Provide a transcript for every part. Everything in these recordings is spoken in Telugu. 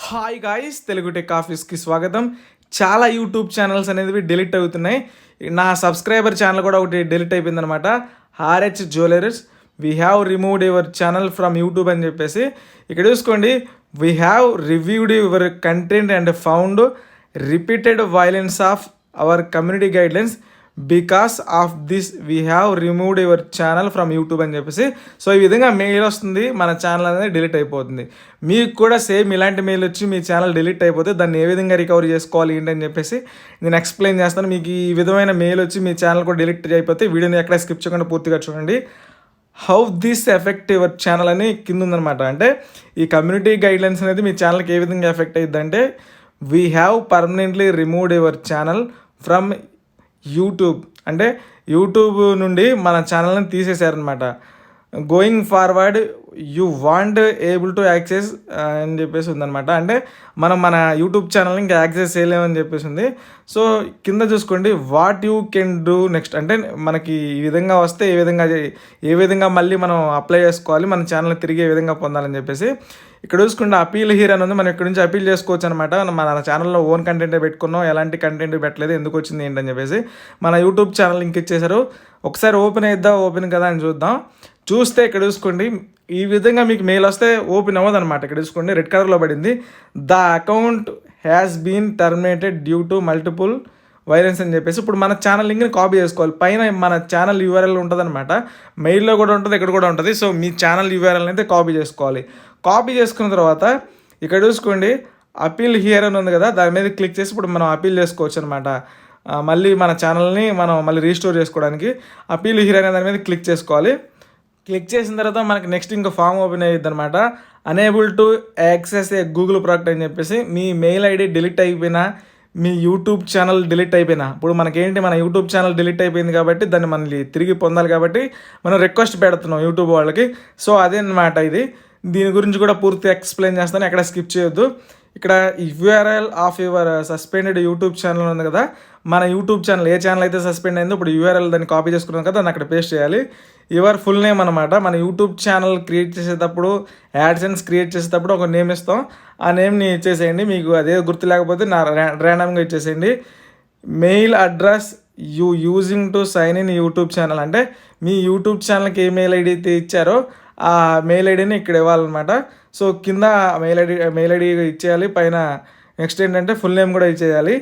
హాయ్ గాయ్స్, తెలుగు టెక్ ఆఫీస్కి స్వాగతం. చాలా యూట్యూబ్ ఛానల్స్ అనేవి డిలీట్ అవుతున్నాయి. నా సబ్స్క్రైబర్ ఛానల్ కూడా ఒకటి డిలీట్ అయిపోయిందనమాట. RH jewelleries we have removed your channel from YouTube అని చెప్పేసి ఇక్కడ చూసుకోండి. We have reviewed your content and found repeated violence of our community guidelines because of this we have removed your channel from YouTube అని చెప్పేసి. సో ఈ విధంగా మెయిల్ వస్తుంది, మన ఛానల్ అనేది డిలీట్ అయిపోతుంది. మీకు కూడా సేమ్ ఇలాంటి మెయిల్ వచ్చి మీ ఛానల్ డిలీట్ అయిపోతే దాన్ని ఏ విధంగా రికవరీ చేసుకోవాలి ఏంటని చెప్పేసి నేను ఎక్స్ప్లెయిన్ చేస్తాను. మీకు ఈ విధమైన మెయిల్ వచ్చి మీ ఛానల్ కూడా డిలీట్ అయిపోతే వీడియోని ఎక్కడ స్కిప్ చేయకుండా పూర్తిగా చూడండి. How this effect your channel అని కింద ఉందనమాట. అంటే ఈ కమ్యూనిటీ గైడ్లైన్స్ అనేది మీ ఛానల్కి ఏ విధంగా ఎఫెక్ట్ అయ్యింది అంటే, we have permanently removed your channel from YouTube. అంటే యూట్యూబ్ నుండి మన ఛానల్ని తీసేశారనమాట. Going forward you want able to access అని చెప్పేసి ఉందనమాట. అంటే మనం మన యూట్యూబ్ ఛానల్ని ఇంకా యాక్సెస్ చేయలేమని చెప్పేసి ఉంది. సో కింద చూసుకోండి, what you can do next. అంటే మనకి ఈ విధంగా వస్తే ఏ విధంగా మళ్ళీ మనం అప్లై చేసుకోవాలి, మన ఛానల్ని తిరిగి ఏ విధంగా పొందాలని చెప్పేసి ఇక్కడ చూసుకుంటే అపీల్ హియర్ అని ఉంది. మనం ఇక్కడ నుంచి అపీల్ చేసుకోవచ్చు అనమాట. మన ఛానల్లో ఓన్ కంటెంటే పెట్టుకున్నాం, ఎలాంటి కంటెంట్ పెట్టలేదు, ఎందుకు వచ్చింది ఏంటని చెప్పేసి మన యూట్యూబ్ ఛానల్ లింక్ ఇచ్చేసారు. ఒకసారి ఓపెన్ కదా అని చూస్తే ఇక్కడ చూసుకోండి, ఈ విధంగా మీకు మెయిల్ వస్తే ఓపెన్ అవ్వదు అనమాట. ఇక్కడ చూసుకోండి, రెడ్ కలర్లో పడింది, the account has been terminated due to multiple violence అని చెప్పేసి. ఇప్పుడు మన ఛానల్ లింక్ని కాపీ చేసుకోవాలి. పైన మన ఛానల్ యూఆర్ఎల్ ఉంటుంది అనమాట, మెయిల్లో కూడా ఉంటుంది, ఇక్కడ కూడా ఉంటుంది. సో మీ ఛానల్ యూఆర్ఎల్ని అయితే కాపీ చేసుకోవాలి. కాపీ చేసుకున్న తర్వాత ఇక్కడ చూసుకోండి, అపీల్ హియర్ అని ఉంది కదా, దాని మీద క్లిక్ చేసి ఇప్పుడు మనం అపీల్ చేసుకోవచ్చు అనమాట. మళ్ళీ మన ఛానల్ని మనం మళ్ళీ రీస్టోర్ చేసుకోవడానికి అపీల్ హియర్ అనే దాని మీద క్లిక్ చేసుకోవాలి. క్లిక్ చేసిన తర్వాత మనకి నెక్స్ట్ ఇంకో ఫామ్ ఓపెన్ అయ్యిద్ది అనమాట. Unable to access A Google product అని చెప్పేసి. మీ మెయిల్ ఐడి డిలీట్ అయిపోయినా, మీ యూట్యూబ్ ఛానల్ డిలీట్ అయిపోయినా, ఇప్పుడు మనకేంటి మన యూట్యూబ్ ఛానల్ డిలీట్ అయిపోయింది కాబట్టి దాన్ని మళ్ళీ తిరిగి పొందాలి కాబట్టి మనం రిక్వెస్ట్ పెడుతున్నాం యూట్యూబ్ వాళ్ళకి. సో అదే అనమాట ఇది. దీని గురించి కూడా పూర్తి ఎక్స్ప్లెయిన్ చేస్తాను, ఎక్కడ స్కిప్ చేయొద్దు. ఇక్కడ URL of your suspended YouTube channel ఉంది కదా, మన యూట్యూబ్ ఛానల్ ఏ ఛానల్ అయితే సస్పెండ్ అయిందో ఇప్పుడు యూఆర్ఎల్ దాన్ని కాపీ చేసుకున్నాం కదా, దాన్ని అక్కడ పేస్ట్ చేయాలి. యువర్ ఫుల్ నేమ్ అనమాట. మన యూట్యూబ్ ఛానల్ క్రియేట్ చేసేటప్పుడు, యాడ్సెన్స్ క్రియేట్ చేసేటప్పుడు ఒక నేమ్ ఇస్తాం, ఆ నేమ్ని ఇచ్చేసేయండి. మీకు అదే గుర్తు లేకపోతే ర్యాండమ్గా ఇచ్చేసేయండి. Mail address you using to sign in YouTube channel. అంటే మీ యూట్యూబ్ ఛానల్కి ఏ మెయిల్ ఐడి అయితే ఇచ్చారో ఆ మెయిల్ ఐడిని ఇక్కడ ఇవ్వాలన్నమాట. సో కింద మెయిల్ ఐడి ఇచ్చేయాలి, పైన నెక్స్ట్ ఏంటంటే ఫుల్ నేమ్ కూడా ఇచ్చేయాలి.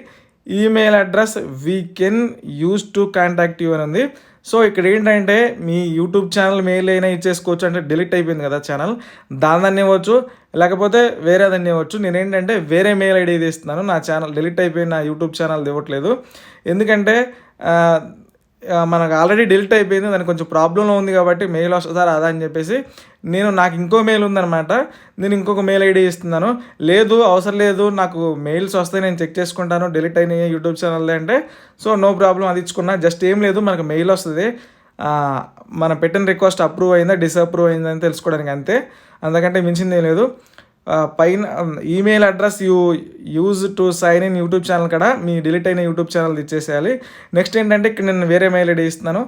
Email address we can use to contact you అని ఉంది. సో ఇక్కడ ఏంటంటే మీ యూట్యూబ్ ఛానల్ మెయిల్ అయినా ఇచ్చేసుకోవచ్చు, అంటే డిలీట్ అయిపోయింది కదా ఛానల్, దాన్ని ఇవ్వచ్చు, లేకపోతే వేరేదాన్ని ఇవ్వచ్చు. నేనేంటంటే వేరే మెయిల్ ఐడి ఇస్తున్నాను, నా ఛానల్ డిలీట్ అయిపోయిన నా యూట్యూబ్ ఛానల్ ఇవ్వట్లేదు. ఎందుకంటే మనకు ఆల్రెడీ డిలీట్ అయిపోయింది, దానికి కొంచెం ప్రాబ్లంలో ఉంది కాబట్టి మెయిల్ వస్తుందా రాదా అని చెప్పేసి నాకు ఇంకో మెయిల్ ఉందన్నమాట, నేను ఇంకొక మెయిల్ ఐడి ఇస్తున్నాను. లేదు అవసరం లేదు, నాకు మెయిల్స్ వస్తాయి, నేను చెక్ చేసుకుంటాను, డిలీట్ అయినాయి యూట్యూబ్ ఛానల్ అంటే. సో నో ప్రాబ్లం, అది ఇచ్చుకున్నా. జస్ట్ ఏం లేదు, మనకు మెయిల్ వస్తుంది, మనం పెట్టిన రిక్వెస్ట్ అప్రూవ్ అయిందా డిసప్రూవ్ అయిందా అని తెలుసుకోవడానికి, అంతే, అంతకంటే మించింది ఏం లేదు. పైన email address use to sign in YouTube channel కూడా మీ డిలీట్ అయిన యూట్యూబ్ ఛానల్ ఇచ్చేసేయాలి. నెక్స్ట్ ఏంటంటే ఇక్కడ నేను వేరే మెయిల్ ఐడి ఇస్తున్నాను.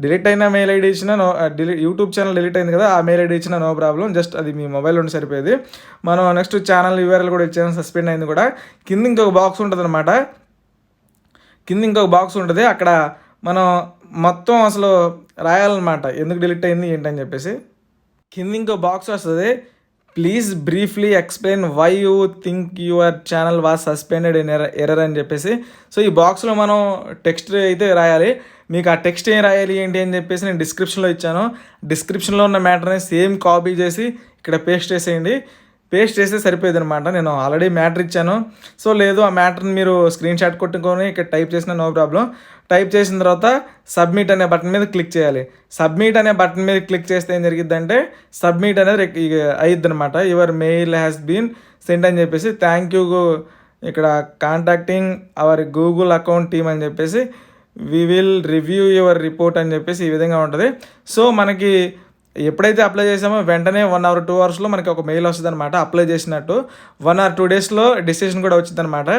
డిలీట్ అయిన మెయిల్ ఐడి ఇచ్చినా యూట్యూబ్ ఛానల్ డిలీట్ అయింది కదా, ఆ మెయిల్ ఐడి ఇచ్చినా నో ప్రాబ్లం, జస్ట్ అది మీ మొబైల్ ఉండి సరిపోయేది. మనం నెక్స్ట్ ఛానల్ యూఆర్ఎల్ కూడా ఇచ్చాను, సస్పెండ్ అయింది కూడా. కింద ఇంకొక బాక్స్ ఉంటుంది అనమాట, అక్కడ మనం మొత్తం అసలు రాయాలన్నమాట, ఎందుకు డిలీట్ అయింది ఏంటని చెప్పేసి. కింద ఇంకో బాక్స్ వస్తుంది, please briefly explain why you think your channel was suspended in error అని చెప్పేసి. సో ఈ బాక్స్లో మనం టెక్స్ట్ అయితే రాయాలి. మీకు ఆ టెక్స్ట్ ఏం రాయాలి ఏంటి అని చెప్పేసి నేను డిస్క్రిప్షన్లో ఇచ్చాను. డిస్క్రిప్షన్లో ఉన్న మ్యాటర్ని సేమ్ కాపీ చేసి ఇక్కడ పేస్ట్ చేసేయండి. పేస్ట్ చేస్తే సరిపోయేది అనమాట. నేను ఆల్రెడీ మ్యాటర్ ఇచ్చాను. సో లేదు, ఆ మ్యాటర్ని మీరు స్క్రీన్ షాట్ కొట్టుకొని ఇక్కడ టైప్ చేసిన నో ప్రాబ్లం. టైప్ చేసిన తర్వాత సబ్మిట్ అనే బటన్ మీద క్లిక్ చేయాలి. సబ్మిట్ అనే బటన్ మీద క్లిక్ చేస్తే ఏం జరిగిద్దంటే సబ్మిట్ అనేది అయ్యిద్ది అనమాట. Your mail has been send అని చెప్పేసి, థ్యాంక్ యూ ఇక్కడ contacting our Google account team అని చెప్పేసి, we will review your report అని చెప్పేసి ఈ విధంగా ఉంటుంది. సో మనకి ఎప్పుడైతే అప్లై చేసామో వెంటనే 1 or 2 hours మనకి ఒక మెయిల్ వస్తుంది అనమాట, అప్లై చేసినట్టు. 1 or 2 daysలో డిసిషన్ కూడా వచ్చింది అనమాట.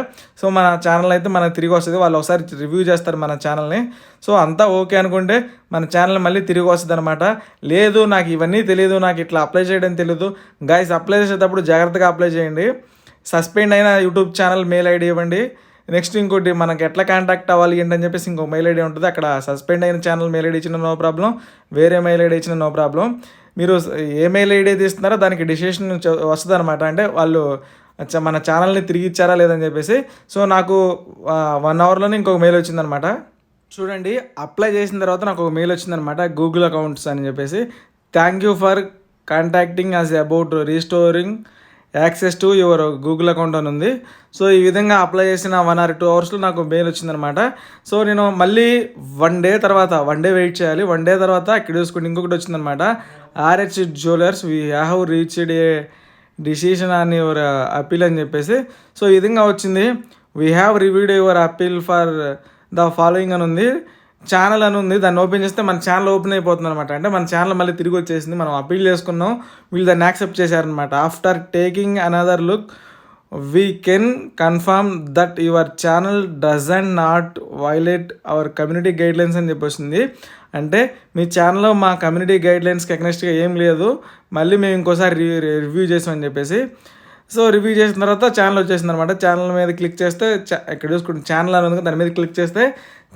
సో మన ఛానల్ అయితే మనకు తిరిగి వస్తుంది, వాళ్ళు ఒకసారి రివ్యూ చేస్తారు మన ఛానల్ని. సో అంతా ఓకే అనుకుంటే మన ఛానల్ మళ్ళీ తిరిగి వస్తుంది అనమాట. లేదు నాకు ఇవన్నీ తెలియదు, నాకు ఇట్లా అప్లై చేయడం తెలియదు, గైస్ అప్లై చేసేటప్పుడు జాగ్రత్తగా అప్లై చేయండి. సస్పెండ్ అయిన యూట్యూబ్ ఛానల్ మెయిల్ ఐడి ఇవ్వండి. నెక్స్ట్ ఇంకోటి మనకి ఎట్లా కాంటాక్ట్ అవ్వాలి ఏంటని చెప్పేసి ఇంకో మెయిల్ ఐడి ఉంటుంది. అక్కడ సస్పెండ్ అయిన ఛానల్ మెయిల్ ఐడి ఇచ్చిన నో ప్రాబ్లం, వేరే మెయిల్ ఐడి ఇచ్చిన నో ప్రాబ్లం. మీరు ఏ మెయిల్ ఐడి అయితే ఇస్తున్నారో దానికి డిసిషన్ వస్తుంది అనమాట. అంటే వాళ్ళు మన ఛానల్ని తిరిగి ఇచ్చారా లేదని చెప్పేసి. సో నాకు 1 అవర్లోనే ఇంకొక మెయిల్ వచ్చిందనమాట. చూడండి, అప్లై చేసిన తర్వాత నాకు ఒక మెయిల్ వచ్చిందనమాట, గూగుల్ అకౌంట్స్ అని చెప్పేసి. Thank you for contacting as about restoring access to your Google account అని ఉంది. సో ఈ విధంగా అప్లై చేసిన 1 or 2 అవర్స్లో నాకు మెయిల్ వచ్చిందనమాట. సో నేను మళ్ళీ 1 day తర్వాత 1 day వెయిట్ చేయాలి. 1 day తర్వాత ఇక్కడ చూసుకుంటే ఇంకొకటి వచ్చిందనమాట, RH jewellers we have reached A decision on your appeal అని చెప్పేసి. సో ఈ విధంగా వచ్చింది. We have reviewed your appeal for the following అని ఉంది, ఛానల్ అని ఉంది. దాన్ని ఓపెన్ చేస్తే మన ఛానల్ ఓపెన్ అయిపోతుంది అనమాట. అంటే మన ఛానల్ మళ్ళీ తిరిగి వచ్చేసింది, మనం అపీల్ చేసుకున్నాం, వీళ్ళు దాన్ని యాక్సెప్ట్ చేశారనమాట. After taking another look we can confirm that your channel doesn't not violate our community guidelines అని చెప్పొస్తుంది. అంటే మీ ఛానల్లో మా కమ్యూనిటీ గైడ్లైన్స్కి ఎగ్నెస్ట్గా ఏం లేదు, మళ్ళీ మేము ఇంకోసారి రివ్యూ చేసామని చెప్పేసి. సో రివ్యూ చేసిన తర్వాత ఛానల్ వచ్చేసింది అనమాట. ఛానల్ మీద క్లిక్ చేస్తే ఇక్కడ చూసుకోండి ఛానల్ అని ఉంది, దాని మీద క్లిక్ చేస్తే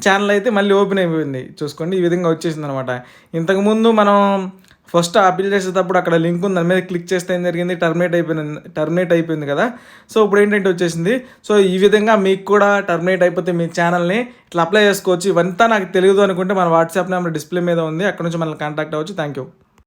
ఛానల్ అయితే మళ్ళీ ఓపెన్ అయిపోయింది. చూసుకోండి ఈ విధంగా వచ్చేసింది అనమాట. ఇంతకుముందు మనం ఫస్ట్ అపీల్ చేసేటప్పుడు అక్కడ లింక్ ఉంది, దాని మీద క్లిక్ చేస్తే ఏం జరిగింది, టర్మినేట్ అయిపోయింది కదా. సో ఇప్పుడు ఏంటంటే వచ్చేసింది. సో ఈ విధంగా మీకు కూడా టర్మినేట్ అయిపోతే మీ ఛానల్ని ఇట్లా అప్లై చేసుకోవచ్చు. ఇవంతా నాకు తెలియదు అనుకుంటే మన వాట్సాప్ నెంబర్ డిస్ప్లే మీద ఉంది, అక్కడ నుంచి మనల్ని కాంటాక్ట్ అవ్వచ్చు. Thank you.